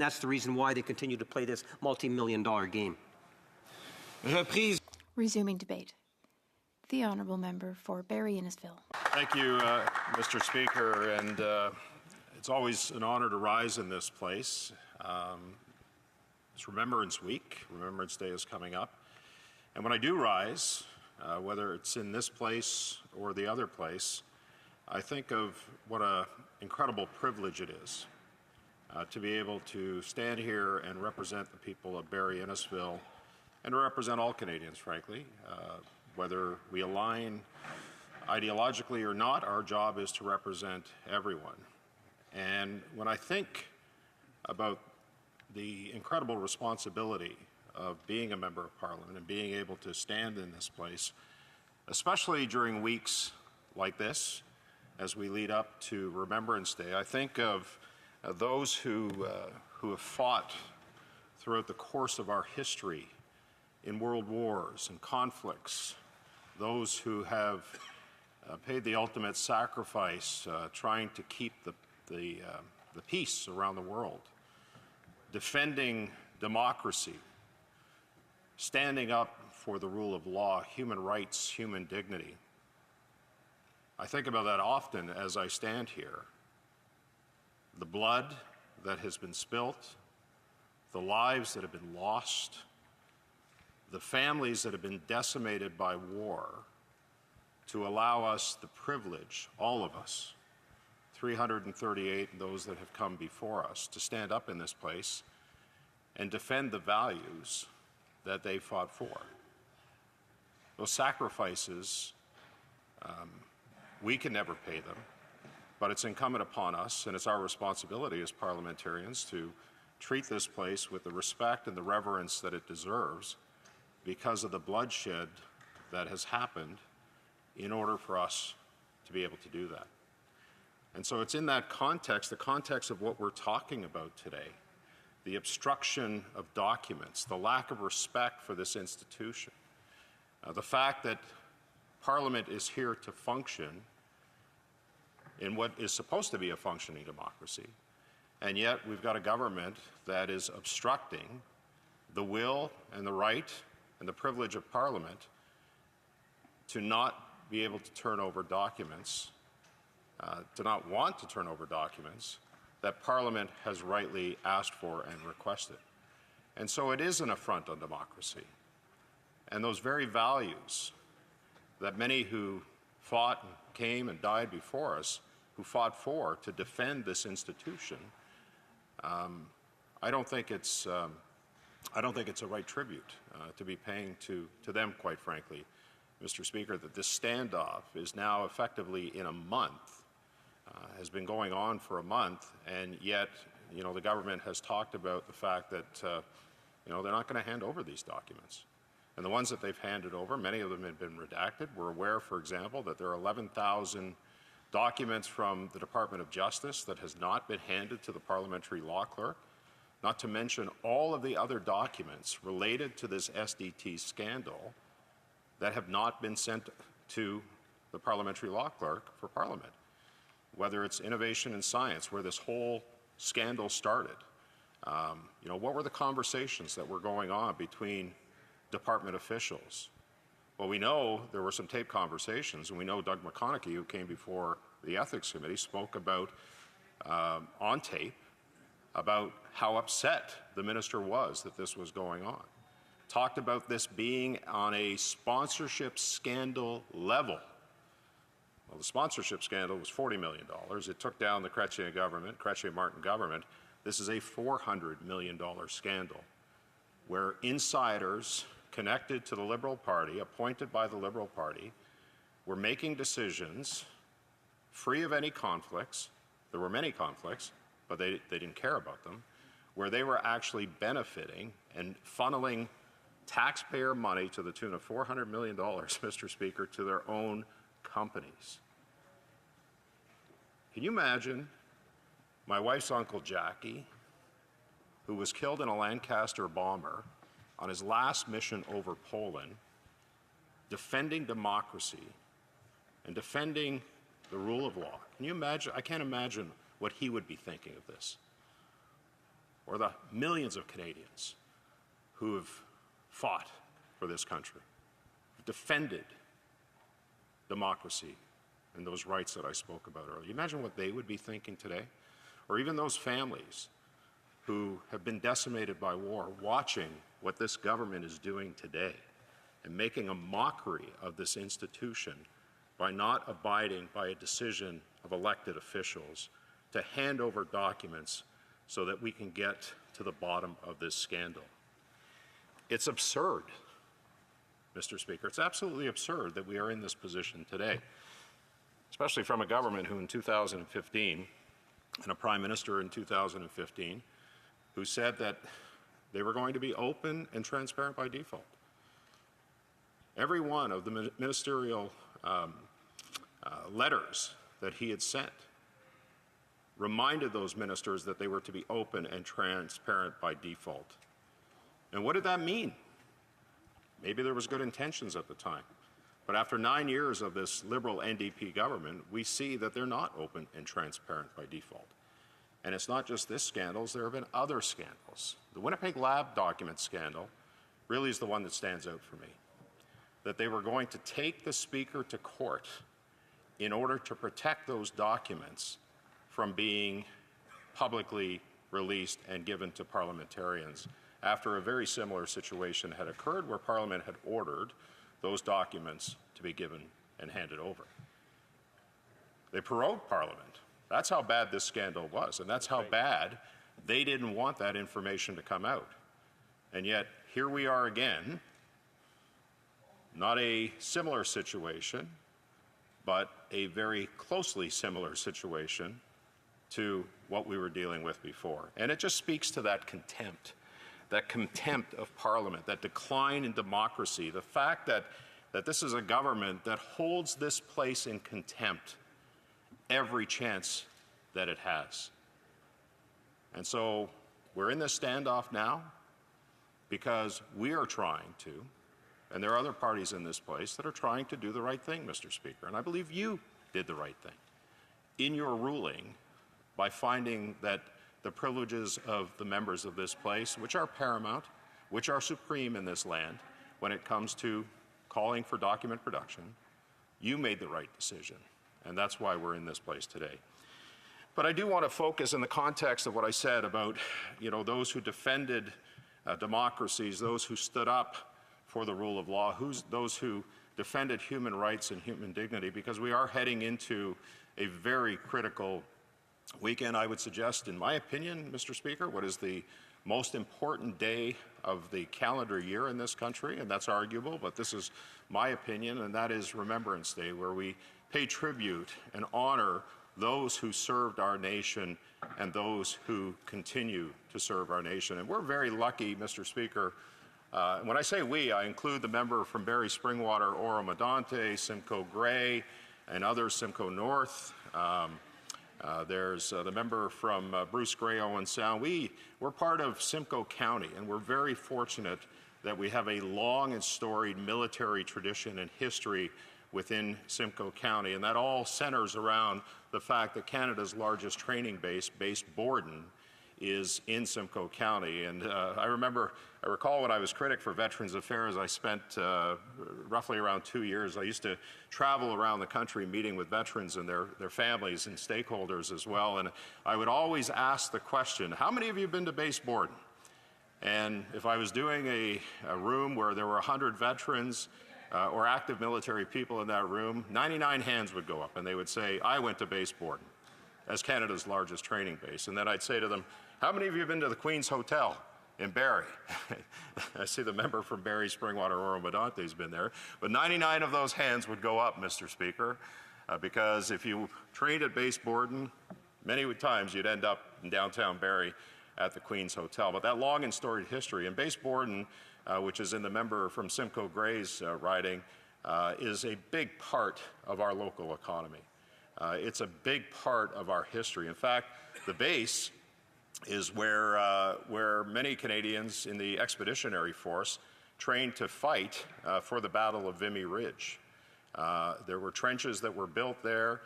that's the reason why they continue to play this multi-million-dollar game. Reprise. Resuming debate. The Honourable Member for Barrie-Innisfil. Thank you, Mr. Speaker, and it's always an honour to rise in this place. It's Remembrance Week. Remembrance Day is coming up. And when I do rise, whether it's in this place or the other place, I think of what an incredible privilege it is to be able to stand here and represent the people of Barrie-Innisfil and to represent all Canadians, frankly. Whether we align ideologically or not, our job is to represent everyone. And when I think about the incredible responsibility of being a member of Parliament and being able to stand in this place, especially during weeks like this, as we lead up to Remembrance Day, I think of those who have fought throughout the course of our history in world wars and conflicts, those who have paid the ultimate sacrifice trying to keep the peace around the world, defending democracy, standing up for the rule of law, human rights, human dignity. I think about that often as I stand here. The blood that has been spilt, the lives that have been lost, the families that have been decimated by war, to allow us the privilege, all of us, 338 and those that have come before us, to stand up in this place and defend the values that they fought for. Those sacrifices, we can never pay them, but it's incumbent upon us, and it's our responsibility as parliamentarians to treat this place with the respect and the reverence that it deserves because of the bloodshed that has happened in order for us to be able to do that. And so it's in that context, the context of what we're talking about today, the obstruction of documents, the lack of respect for this institution, the fact that Parliament is here to function in what is supposed to be a functioning democracy, and yet we've got a government that is obstructing the will and the right and the privilege of Parliament to not be able to turn over documents, to not want to turn over documents that Parliament has rightly asked for and requested. And so it is an affront on democracy. And those very values that many who fought and came and died before us, who fought for to defend this institution, I don't think it's a right tribute to be paying to them, quite frankly, Mr. Speaker, that this standoff is now effectively in a month, has been going on for a month, and yet, the government has talked about the fact that, they're not going to hand over these documents. And the ones that they've handed over, many of them have been redacted. We're aware, for example, that there are 11,000 documents from the Department of Justice that has not been handed to the parliamentary law clerk, not to mention all of the other documents related to this SDT scandal that have not been sent to the parliamentary law clerk for Parliament. Whether it's innovation in science, where this whole scandal started. What were the conversations that were going on between department officials? Well, we know there were some tape conversations, and we know Doug McConaughey, who came before the Ethics Committee, spoke about, on tape, about how upset the minister was that this was going on. Talked about this being on a sponsorship scandal level. Well, the sponsorship scandal was $40 million. It took down the Chrétien-Martin government. This is a $400 million scandal where insiders connected to the Liberal Party, appointed by the Liberal Party, were making decisions free of any conflicts. There were many conflicts, but they didn't care about them, where they were actually benefiting and funneling taxpayer money to the tune of $400 million, Mr. Speaker, to their own companies. Can you imagine my wife's uncle Jackie, who was killed in a Lancaster bomber on his last mission over Poland, defending democracy and defending the rule of law? Can you imagine? I can't imagine what he would be thinking of this. or the millions of Canadians who have fought for this country, defended democracy and those rights that I spoke about earlier. Imagine what they would be thinking today, or even those families who have been decimated by war, watching what this government is doing today and making a mockery of this institution by not abiding by a decision of elected officials to hand over documents so that we can get to the bottom of this scandal. It's absurd, Mr. Speaker. It's absolutely absurd that we are in this position today, especially from a government who in 2015, and a prime minister in 2015, who said that they were going to be open and transparent by default. Every one of the ministerial letters that he had sent reminded those ministers that they were to be open and transparent by default. And what did that mean? Maybe there was good intentions at the time. But after 9 years of this Liberal NDP government, we see that they're not open and transparent by default. And it's not just this scandal, there have been other scandals. The Winnipeg Lab document scandal really is the one that stands out for me. That they were going to take the Speaker to court in order to protect those documents from being publicly released and given to parliamentarians after a very similar situation had occurred where Parliament had ordered those documents to be given and handed over. They prorogued Parliament. That's how bad this scandal was, and that's how bad they didn't want that information to come out. And yet, here we are again, not a similar situation, but a very closely similar situation to what we were dealing with before. And it just speaks to that contempt of Parliament, that decline in democracy, the fact that this is a government that holds this place in contempt every chance that it has. And so we're in this standoff now because we are trying to, and there are other parties in this place that are trying to do the right thing, Mr. Speaker. And I believe you did the right thing in your ruling by finding that the privileges of the members of this place, which are paramount, which are supreme in this land when it comes to calling for document production, you made the right decision. And that's why we're in this place today. But I do want to focus in the context of what I said about, those who defended democracies, those who stood up for the rule of law, those who defended human rights and human dignity, because we are heading into a very critical weekend, I would suggest, in my opinion, Mr. Speaker, what is the most important day of the calendar year in this country, and that's arguable, but this is my opinion, and that is Remembrance Day, where we pay tribute and honor those who served our nation and those who continue to serve our nation. And we're very lucky, Mr. Speaker. When I say we, I include the member from Barrie Springwater, Oro-Medonte, Simcoe Grey, and others, Simcoe North. There's the member from Bruce Grey, Owen Sound. We're part of Simcoe County, and we're very fortunate that we have a long and storied military tradition and history within Simcoe County, and that all centers around the fact that Canada's largest training base, Base Borden, is in Simcoe County. And I recall when I was critic for Veterans Affairs, I spent roughly around 2 years. I used to travel around the country meeting with veterans and their families and stakeholders as well. And I would always ask the question, how many of you have been to Base Borden? And if I was doing a room where there were 100 veterans or active military people in that room, 99 hands would go up and they would say, I went to Base Borden as Canada's largest training base. And then I'd say to them, how many of you have been to the Queen's Hotel in Barrie? I see the member from Barrie Springwater, Oro-Medonte has been there. But 99 of those hands would go up, Mr. Speaker, because if you trained at Base Borden, many times you'd end up in downtown Barrie at the Queen's Hotel. But that long and storied history, and Base Borden, which is in the member from Simcoe Grey's riding, is a big part of our local economy. It's a big part of our history. In fact, the base is where many Canadians in the Expeditionary Force trained to fight for the Battle of Vimy Ridge. There were trenches that were built there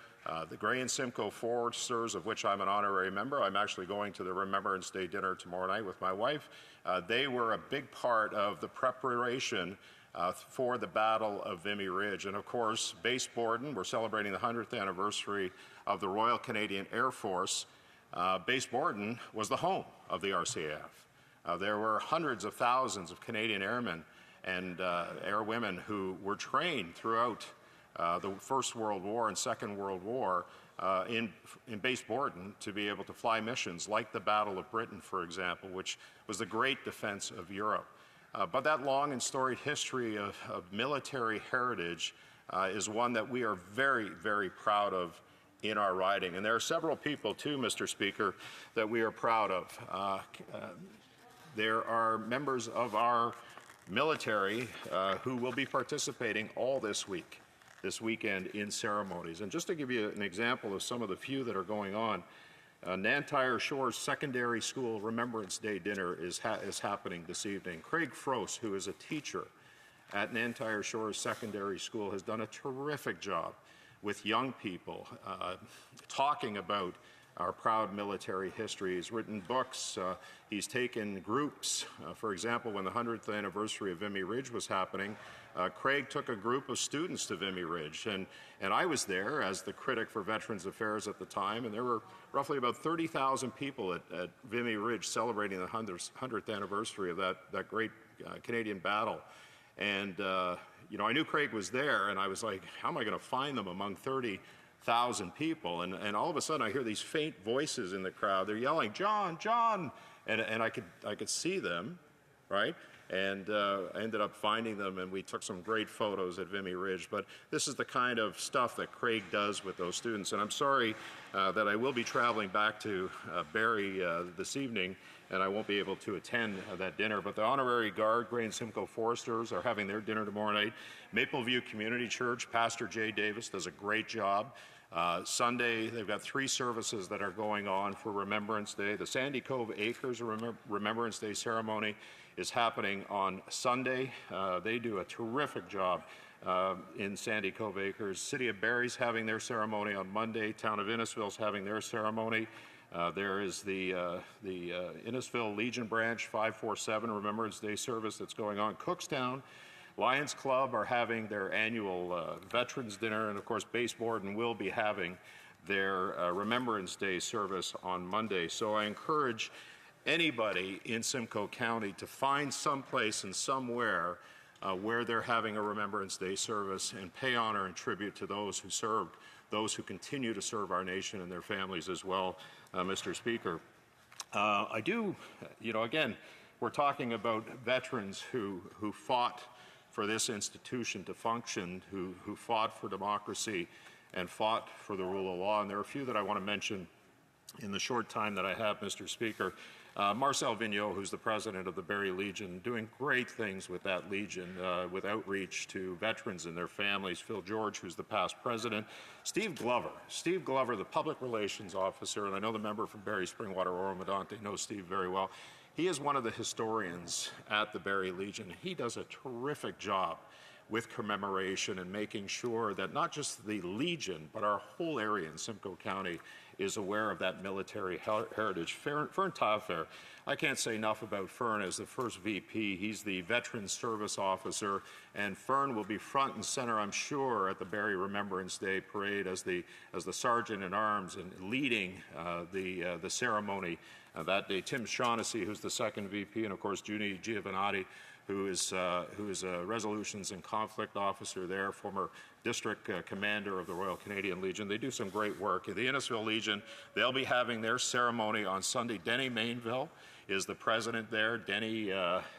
The Gray and Simcoe Foresters, of which I'm an honorary member, I'm actually going to the Remembrance Day dinner tomorrow night with my wife. They were a big part of the preparation for the Battle of Vimy Ridge. And of course, Base Borden, we're celebrating the 100th anniversary of the Royal Canadian Air Force. Base Borden was the home of the RCAF. There were hundreds of thousands of Canadian airmen and airwomen who were trained throughout the First World War and Second World War in Base Borden to be able to fly missions like the Battle of Britain, for example, which was the great defense of Europe. But that long and storied history of military heritage is one that we are very, very proud of in our riding. And there are several people, too, Mr. Speaker, that we are proud of. There are members of our military who will be participating all this weekend in ceremonies. And just to give you an example of some of the few that are going on, Nantyre Shores Secondary School Remembrance Day dinner is happening this evening. Craig Frost, who is a teacher at Nantyre Shores Secondary School, has done a terrific job with young people talking about our proud military history. He's written books. He's taken groups. For example, when the 100th anniversary of Vimy Ridge was happening, Craig took a group of students to Vimy Ridge. And I was there as the critic for Veterans Affairs at the time, and there were roughly about 30,000 people at Vimy Ridge celebrating the 100th anniversary of that great Canadian battle. And, you know, I knew Craig was there, and I was like, how am I going to find them among 30,000 people? And all of a sudden I hear these faint voices in the crowd. They're yelling, John, John! And I could see them, right? And I ended up finding them, and we took some great photos at Vimy Ridge. But this is the kind of stuff that Craig does with those students. And I'm sorry that I will be traveling back to Barrie this evening, and I won't be able to attend that dinner. But the Honorary Guard, Gray and Simcoe Foresters, are having their dinner tomorrow night. Mapleview Community Church, Pastor Jay Davis does a great job. Sunday, they've got 3 services that are going on for Remembrance Day. The Sandy Cove Acres Remembrance Day ceremony is happening on Sunday. They do a terrific job in Sandy Cove Acres. City of Barrie's having their ceremony on Monday. Town of Innisfil's having their ceremony. There is the Innisfil Legion Branch 547 Remembrance Day service that's going on. Cookstown Lions Club are having their annual Veterans Dinner, and of course Base Borden will be having their Remembrance Day service on Monday. So I encourage anybody in Simcoe County to find some place and somewhere where they're having a Remembrance Day service and pay honor and tribute to those who served, those who continue to serve our nation and their families as well, Mr. Speaker. I do, you know, again, we're talking about veterans who fought for this institution to function, who fought for democracy and fought for the rule of law. And there are a few that I want to mention in the short time that I have, Mr. Speaker. Marcel Vigneault, who's the president of the Barrie Legion, doing great things with that Legion, with outreach to veterans and their families. Phil George, who's the past president. Steve Glover, the public relations officer, and I know the member from Barrie Springwater Oro-Medonte knows Steve very well. He is one of the historians at the Barrie Legion. He does a terrific job with commemoration and making sure that not just the Legion, but our whole area in Simcoe County is aware of that military heritage. Fern Taillefer, I can't say enough about Fern as the first VP. He's the Veteran Service Officer, and Fern will be front and center, I'm sure, at the Barrie Remembrance Day Parade as the Sergeant at Arms and leading the ceremony that day. Tim Shaughnessy, who's the second VP, and of course Junie Giovannotti, who is a Resolutions and Conflict Officer there, former District Commander of the Royal Canadian Legion. They do some great work. The Innisfil Legion, they'll be having their ceremony on Sunday. Denny Mainville is the president there. Denny,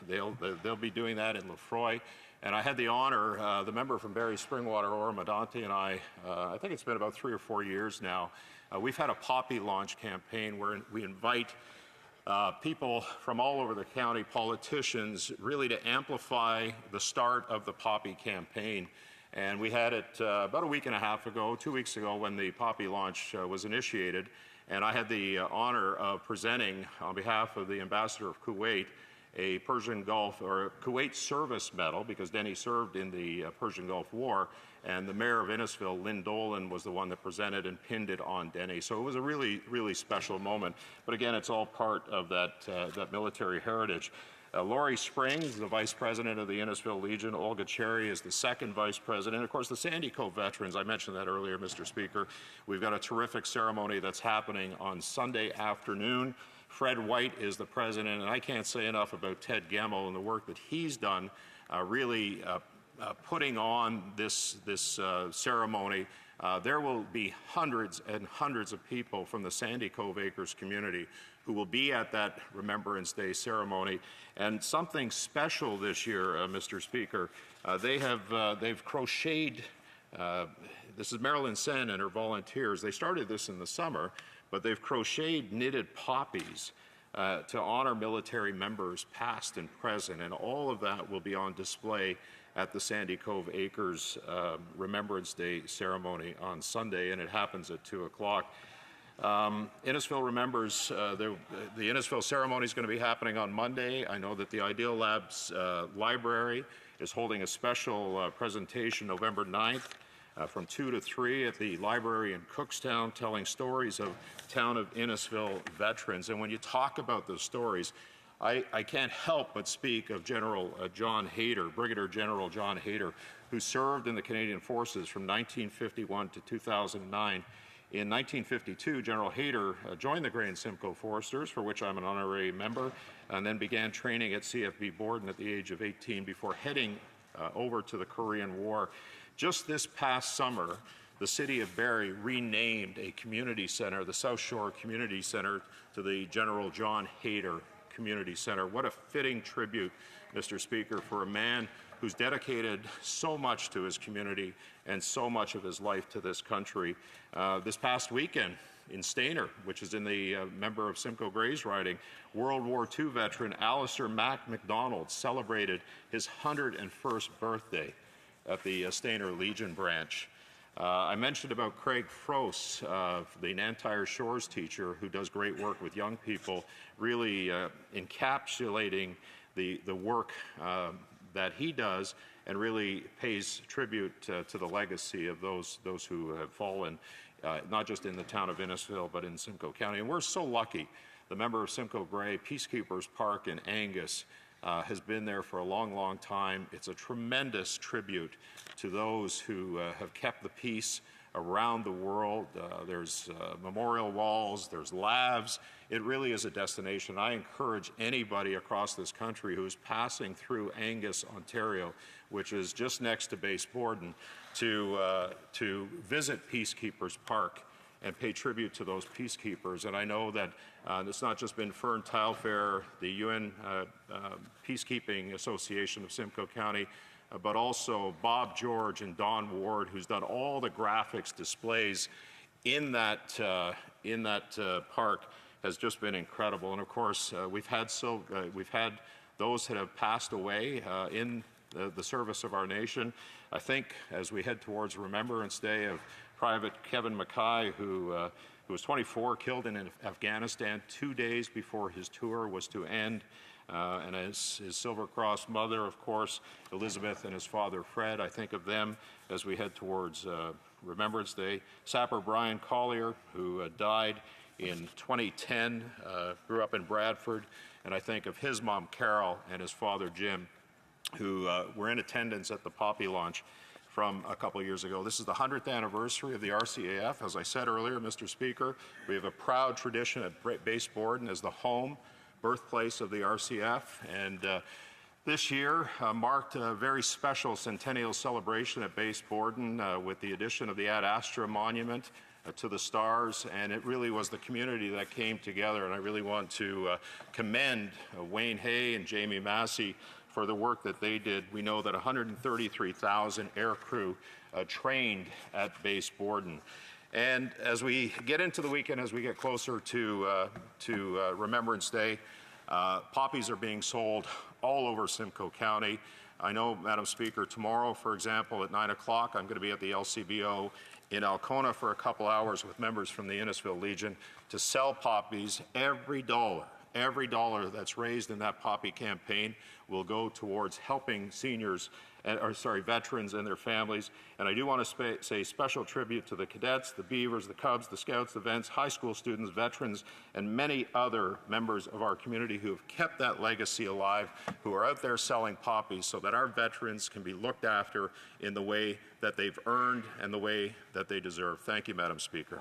they'll be doing that in Lefroy. And I had the honor, the member from Barrie Springwater Oro-Medonte and I think it's been about 3 or 4 years now, we've had a poppy launch campaign where we invite people from all over the county, politicians, really to amplify the start of the poppy campaign. And we had it about a week and a half ago, 2 weeks ago, when the poppy launch was initiated. And I had the honor of presenting, on behalf of the Ambassador of Kuwait, a Persian Gulf or Kuwait Service Medal because Denny served in the Persian Gulf War, and the mayor of Innisfil, Lynn Dolan, was the one that presented and pinned it on Denny. So it was a really, really special moment. But again, it's all part of that military heritage. Laurie Springs, the vice president of the Innisfil Legion. Olga Cherry is the second vice president. Of course, the Sandy Cove veterans, I mentioned that earlier, Mr. Speaker. We've got a terrific ceremony that's happening on Sunday afternoon. Fred White is the president, and I can't say enough about Ted Gemmell and the work that he's done really putting on this ceremony. There will be hundreds and hundreds of people from the Sandy Cove Acres community who will be at that Remembrance Day ceremony. And something special this year, Mr. Speaker, they've crocheted, this is Marilyn Sen and her volunteers. They started this in the summer, but they've crocheted knitted poppies to honor military members past and present, and all of that will be on display at the Sandy Cove Acres Remembrance Day ceremony on Sunday, and it happens at 2 o'clock. Innisfil remembers, the Innisfil ceremony is going to be happening on Monday. I know that the Ideal Labs Library is holding a special presentation November 9th from 2 to 3 at the library in Cookstown, telling stories of town of Innisfil veterans. And when you talk about those stories, I can't help but speak of General John Hayter, Brigadier General John Hayter, who served in the Canadian Forces from 1951 to 2009. In 1952, General Hayter joined the Gray and Simcoe Foresters, for which I'm an honorary member, and then began training at CFB Borden at the age of 18 before heading over to the Korean War. Just this past summer, the city of Barrie renamed a community center, the South Shore Community Center, to the General John Hayter Community Center. What a fitting tribute, Mr. Speaker, for a man who's dedicated so much to his community and so much of his life to this country. This past weekend in Stayner, which is in the member of Simcoe Gray's riding, World War II veteran Alistair Mac MacDonald celebrated his 101st birthday at the Stayner Legion branch. I mentioned about Craig Frost, the Nantyre Shores teacher who does great work with young people, really encapsulating the work that he does and really pays tribute to the legacy of those who have fallen, not just in the town of Innisfil, but in Simcoe County. And we're so lucky. The member of Simcoe Gray, Peacekeepers Park in Angus, has been there for a long, long time. It's a tremendous tribute to those who have kept the peace around the world. There's memorial walls, there's labs. It really is a destination. I encourage anybody across this country who's passing through Angus, Ontario, which is just next to Base Borden, to visit Peacekeepers Park and pay tribute to those peacekeepers. And I know that it's not just been Fern Taillefer, the UN Peacekeeping Association of Simcoe County, but also Bob George and Don Ward, who's done all the graphics displays in that park, has just been incredible. And of course, we've had those that have passed away in the service of our nation. I think as we head towards Remembrance Day of Private Kevin Mackay, who was 24, killed in Afghanistan 2 days before his tour was to end. And his Silver Cross mother, of course, Elizabeth, and his father, Fred. I think of them as we head towards Remembrance Day. Sapper Brian Collier, who died in 2010, grew up in Bradford. And I think of his mom, Carol, and his father, Jim, who were in attendance at the Poppy launch from a couple of years ago. This is the 100th anniversary of the RCAF. As I said earlier, Mr. Speaker, we have a proud tradition at Base Borden as the home, birthplace of the RCF. And this year marked a very special centennial celebration at Base Borden with the addition of the Ad Astra monument to the stars, and it really was the community that came together. And I really want to commend Wayne Hay and Jamie Massey for the work that they did. We know that 133,000 aircrew trained at Base Borden. And as we get into the weekend, as we get closer to Remembrance Day, poppies are being sold all over Simcoe County. I know, Madam Speaker, tomorrow, for example, at 9 o'clock, I'm going to be at the LCBO in Alcona for a couple hours with members from the Innisfil Legion to sell poppies. Every every dollar that's raised in that Poppy campaign will go towards helping seniors, veterans and their families. And I do want to say special tribute to the cadets, the Beavers, the Cubs, the Scouts, the Vents, high school students, veterans, and many other members of our community who have kept that legacy alive, who are out there selling poppies so that our veterans can be looked after in the way that they've earned and the way that they deserve. Thank you, Madam Speaker.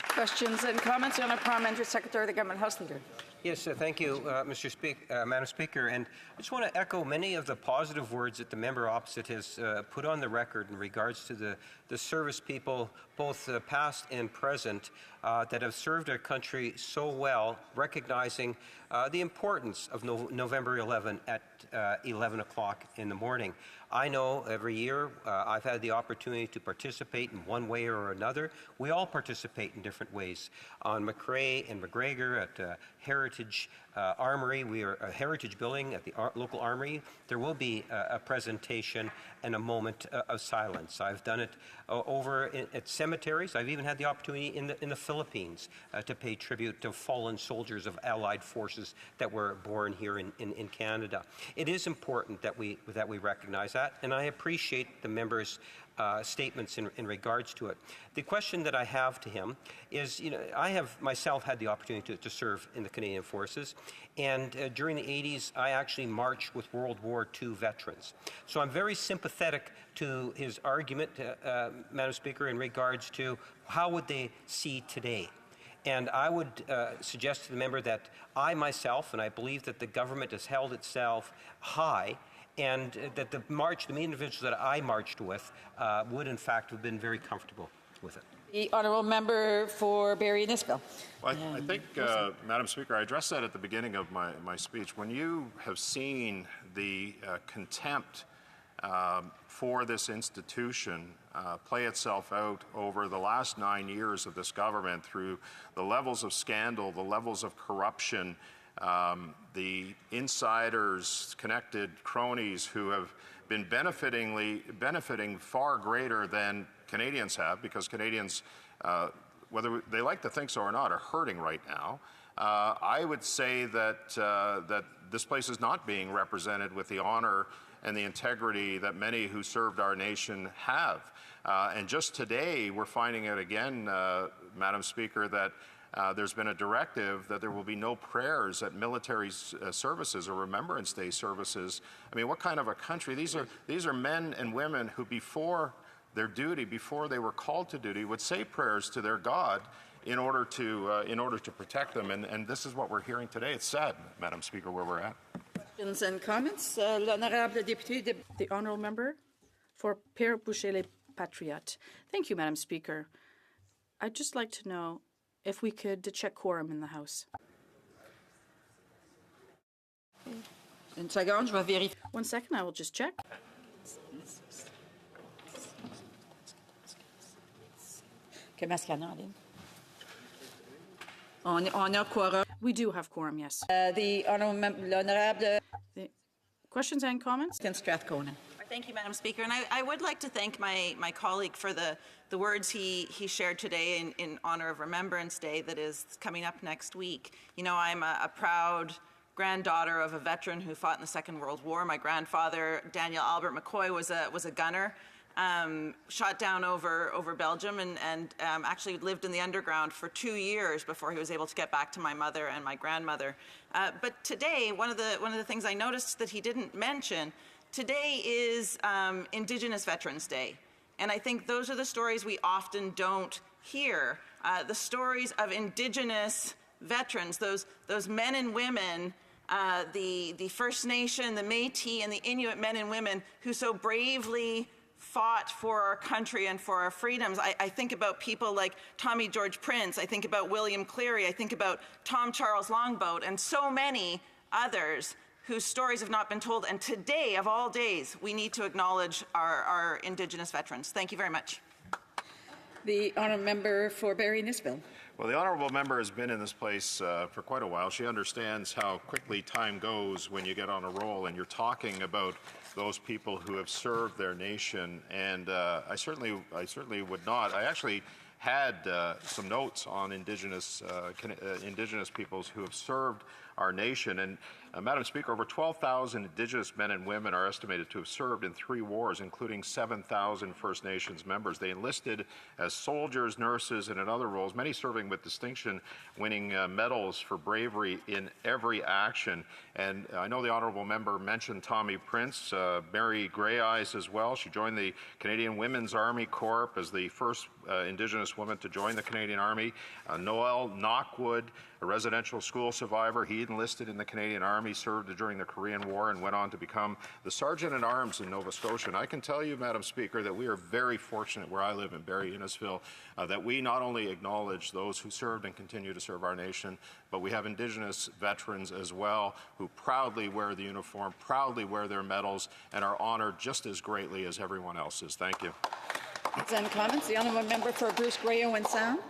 Questions and comments? The Honourable Parliamentary Secretary of the Government House Leader. Yes, thank you, Madam Speaker. And I just want to echo many of the positive words that the member opposite has put on the record in regards to the service people, both past and present, that have served our country so well, recognizing the importance of November 11 at 11 o'clock in the morning. I know every year I've had the opportunity to participate in one way or another. We all participate in different ways. On McRae and McGregor at Heritage Armory, we are a Heritage building at the local armory. There will be a presentation and a moment of silence. I've done it over at cemeteries. I've even had the opportunity in the Philippines to pay tribute to fallen soldiers of Allied forces that were born here in Canada. It is important that we recognize that, and I appreciate the members' statements in regards to it. The question that I have to him is, I have myself had the opportunity to serve in the Canadian Forces, and during the 80s, I actually marched with World War II veterans. So I'm very sympathetic to his argument, Madam Speaker, in regards to how would they see today. And I would suggest to the member that I myself, and I believe that the government has held itself high, and that the individuals that I marched with would in fact have been very comfortable with it. The Honourable Member for Barrie Innisfil. Well, I think, Madam Speaker, I addressed that at the beginning of my speech. When you have seen the contempt for this institution play itself out over the last 9 years of this government through the levels of scandal, the levels of corruption, the insiders, connected cronies who have been benefiting far greater than Canadians have, because Canadians, whether they like to think so or not, are hurting right now. I would say that that this place is not being represented with the honor and the integrity that many who served our nation have. And just today, we're finding out again, Madam Speaker, that there's been a directive that there will be no prayers at military services or Remembrance Day services. I mean, what kind of a country? These are men and women who, before their duty, before they were called to duty, would say prayers to their God in order to protect them. And this is what we're hearing today. It's sad, Madam Speaker, where we're at. Questions and comments? L'Honorable Député, the Honourable Member for Père Boucher-les Patriotes. Thank you, Madam Speaker. I'd just like to know if we could check quorum in the House. Une seconde, je vais vérifier. 1 second, I will just check. Qu'est-ce qu'il y en a en ligne? On a quorum. We do have quorum, yes. The Honourable questions and comments? Strathcona. Thank you, Madam Speaker. And I would like to thank my colleague for the words he shared today in honor of Remembrance Day that is coming up next week. I'm a proud granddaughter of a veteran who fought in the Second World War. My grandfather, Daniel Albert McCoy, was a gunner. Shot down over Belgium and actually lived in the underground for 2 years before he was able to get back to my mother and my grandmother. But today, one of the things I noticed that he didn't mention, today is Indigenous Veterans Day. And I think those are the stories we often don't hear. The stories of Indigenous veterans, those men and women, the First Nation, the Métis, and the Inuit men and women who so bravely fought for our country and for our freedoms. I think about people like Tommy George Prince. I think about William Cleary. I think about Tom Charles Longboat and so many others whose stories have not been told. And today, of all days, we need to acknowledge our Indigenous veterans. Thank you very much. The Honourable Member for Barrie Innisfil. Well, the Honourable Member has been in this place for quite a while. She understands how quickly time goes when you get on a roll, and you're talking about those people who have served their nation. And I certainly would not. I actually had some notes on Indigenous peoples who have served our nation. And Madam Speaker, over 12,000 Indigenous men and women are estimated to have served in 3 wars, including 7,000 First Nations members. They enlisted as soldiers, nurses, and in other roles, many serving with distinction, winning medals for bravery in every action. And I know the honourable member mentioned Tommy Prince, Mary Grey Eyes as well. She joined the Canadian Women's Army Corps as the first Indigenous woman to join the Canadian Army. Noel Knockwood, a residential school survivor, he enlisted in the Canadian Army, served during the Korean War, and went on to become the Sergeant-at-Arms in Nova Scotia. And I can tell you, Madam Speaker, that we are very fortunate where I live in Barrie Innisfil, that we not only acknowledge those who served and continue to serve our nation, but we have Indigenous veterans as well who proudly wear the uniform, proudly wear their medals, and are honored just as greatly as everyone else is. Thank you. And comments. The honourable member for Bruce Grey Owen Sound.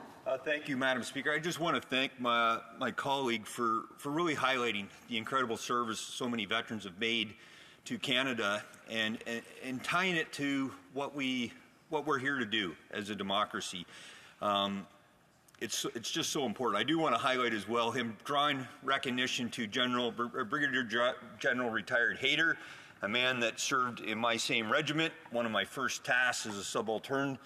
Thank you, Madam Speaker. I just want to thank my colleague for really highlighting the incredible service so many veterans have made to Canada and tying it to what we're here to do as a democracy. It's just so important. I do want to highlight as well him drawing recognition to Brigadier General retired Hayter, a man that served in my same regiment. One of my first tasks as a subaltern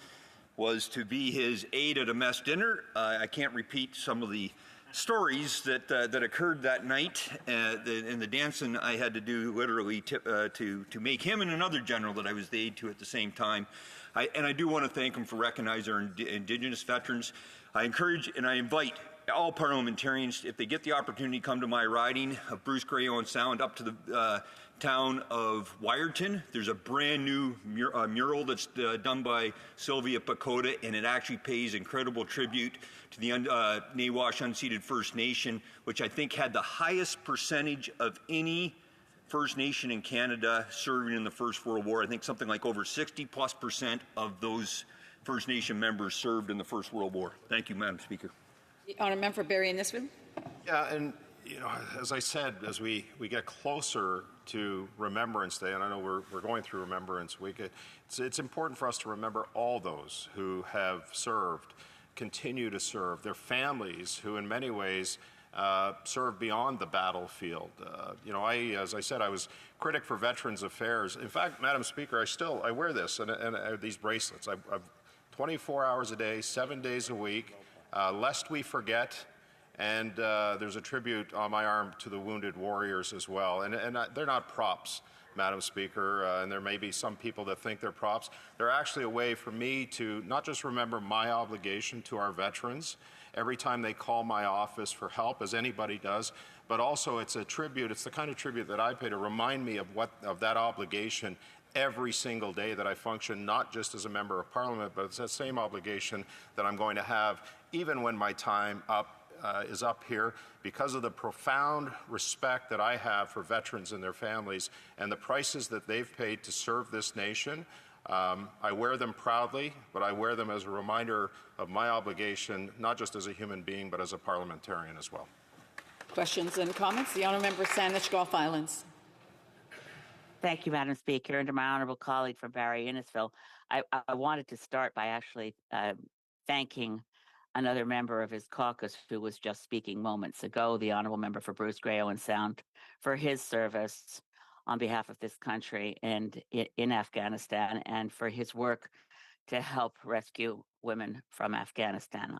was to be his aide at a mess dinner. I can't repeat some of the stories that occurred that night and the dancing I had to do literally to make him and another general that I was the aide to at the same time. I do want to thank him for recognizing our Indigenous veterans. I encourage and I invite all parliamentarians, if they get the opportunity, come to my riding of Bruce Grey Owen Sound up to the town of Wyerton. There's a brand new mural that's done by Sylvia Pacoda, and it actually pays incredible tribute to the Nawash Unceded First Nation, which I think had the highest percentage of any First Nation in Canada serving in the First World War. I think something like over 60+% of those First Nation members served in the First World War. Thank you, Madam Speaker. The honourable member for Barrie Innisfil. Yeah, and you know, as I said, as we get closer to Remembrance Day, and I know we're going through Remembrance Week, it's important for us to remember all those who have served, continue to serve, their families who in many ways serve beyond the battlefield. You know, as I said, I was critic for Veterans Affairs. In fact, Madam Speaker, I wear this and these bracelets. I've 24 hours a day, 7 days a week, lest we forget. And there's a tribute on my arm to the wounded warriors as well. And they're not props, Madam Speaker, and there may be some people that think they're props. They're actually a way for me to not just remember my obligation to our veterans every time they call my office for help, as anybody does, but also it's a tribute. It's the kind of tribute that I pay to remind me of that obligation every single day that I function, not just as a member of Parliament, but it's that same obligation that I'm going to have even when my time is up here, because of the profound respect that I have for veterans and their families and the prices that they've paid to serve this nation. I wear them proudly, but I wear them as a reminder of my obligation, not just as a human being, but as a parliamentarian as well. Questions and comments? The honourable member Saanich Gulf Islands. Thank you, Madam Speaker. And to my honourable colleague from Barrie Innisfil, I wanted to start by actually thanking another member of his caucus who was just speaking moments ago, the honourable member for Bruce Grey Owen Sound, for his service on behalf of this country and in Afghanistan, and for his work to help rescue women from Afghanistan.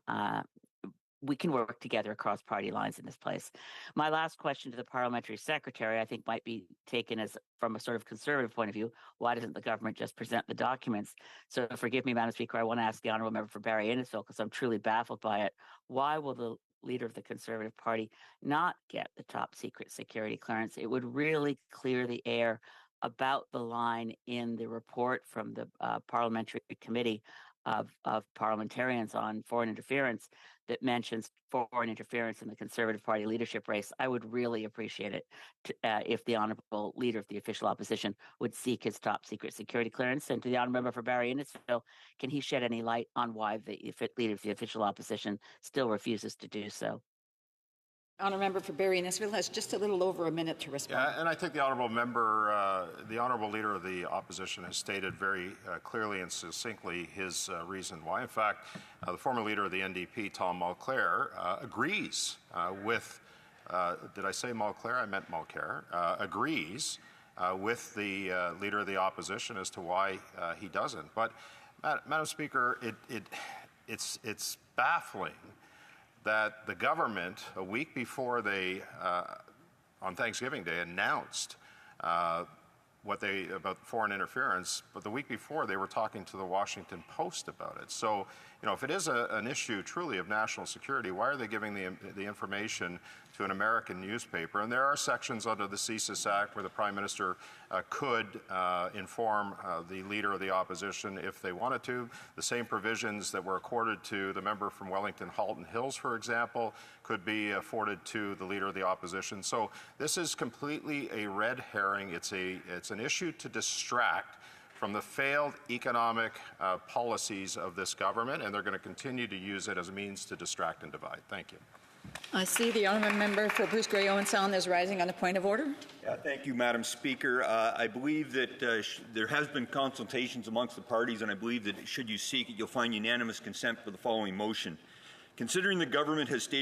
We can work together across party lines in this place. My last question to the parliamentary secretary, I think, might be taken as from a sort of conservative point of view. Why doesn't the government just present the documents? So forgive me, Madam Speaker, I want to ask the honourable member for Barrie Innisfil, because I'm truly baffled by it. Why will the leader of the Conservative Party not get the top secret security clearance? It would really clear the air about the line in the report from the parliamentary committee of parliamentarians on foreign interference that mentions foreign interference in the Conservative Party leadership race. I would really appreciate it if the honourable leader of the official opposition would seek his top secret security clearance. And to the honourable member for Barrie Innisfil, can he shed any light on why the leader of the official opposition still refuses to do so? Honourable member for Barrie Innisfil has just a little over a minute to respond. Yeah, and I think the honourable member, the honourable leader of the opposition has stated very clearly and succinctly his reason why. In fact, the former leader of the NDP, Tom Mulcair, agrees with, did I say Mulcair? I meant Mulcair, agrees with the leader of the opposition as to why he doesn't. But, Madam Speaker, it's baffling that the government, a week before they, on Thanksgiving Day, announced about foreign interference, but the week before they were talking to the Washington Post about it. So, you know, if it is an issue truly of national security, why are they giving the information to an American newspaper? And there are sections under the CSIS Act where the Prime Minister could inform the Leader of the Opposition if they wanted to. The same provisions that were accorded to the member from Wellington Halton Hills, for example, could be afforded to the Leader of the Opposition. So this is completely a red herring. It's an issue to distract from the failed economic policies of this government, and they're going to continue to use it as a means to distract and divide. Thank you. I see the honourable member for Bruce Grey Owen Sound is rising on a point of order. Thank you, Madam Speaker. I believe that there has been consultations amongst the parties, and I believe that should you seek it, you'll find unanimous consent for the following motion. Considering the government has stated